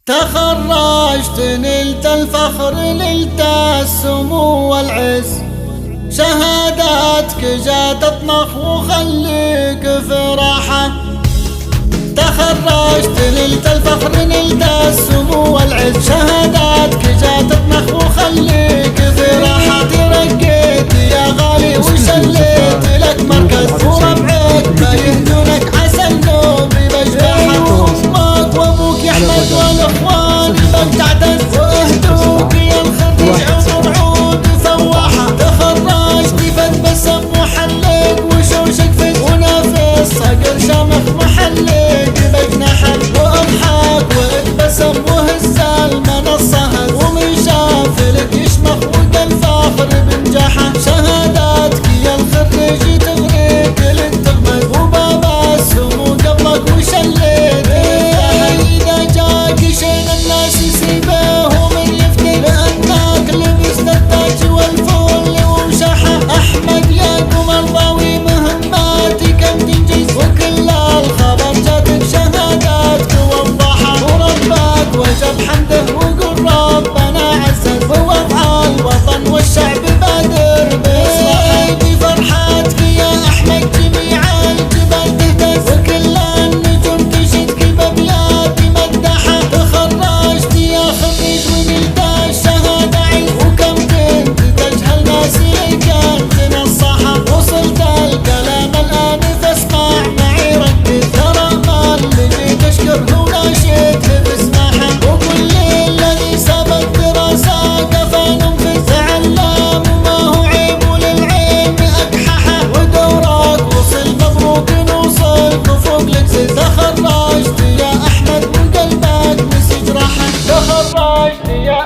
تخرجت نلت الفخر نلت السمو والعز، شهاداتك جات تطنخ وخليك في راحة. تخرجت نلت الفخر نلت السمو والعز، شهاداتك جات تطنخ وخليك في راحة. ترقيت يا غالي وشليت لك مركز، وربعك ما يهدونك عسى النوم بجناحة. امك وابوك يا احمد والاخوان بك تعتز، واهدوك يا الخريج عمر عود فواحة. تخرجت فتبسم وحلق وشوشك فز، ونافس صقر شامخ محلق بجناحة. واضحك واتبسم وهز المنصة، ومن شاف لك يشمخ وقال فاخر بنجاحه. شهاداتك يا الخريج تغريك للتغمد، وباب السمو قبلك وشليت. إذا جاك شين الناس يسيبه ومن يفتي، لأنك لبست التاج والفول ومشاحة. أحمد يا قمر ضاوي مهماتك تنجز، وكل الخبر جاتك شهاداتك ووضحها. وربك وجب حمده وقل ربنا عزز، ووضع الوطن والشعب بادر بإصلاحه. بفرحتك يا أحمد جميع الجبال تهتز، وكل النجوم تشدك بأبيات مدحة. تخرجت يا خريج ونلت الشهادة علم، وكم كنت تجهل ناس إليك أنت نصاحة. وصلت الكلام الآن فاسمع معي ركز، ترى ما اللي جيت أشكره وناشدك بسماحة. وكل الذي سبق دراسة كفى ننفذ، تعلم وما هو عيب وللعلم أقححه. ودورك وصل مبروك نوصلك وفوق الجزز. تخرجت يا أحمد وقلبك مسج راحة، تخرجت يا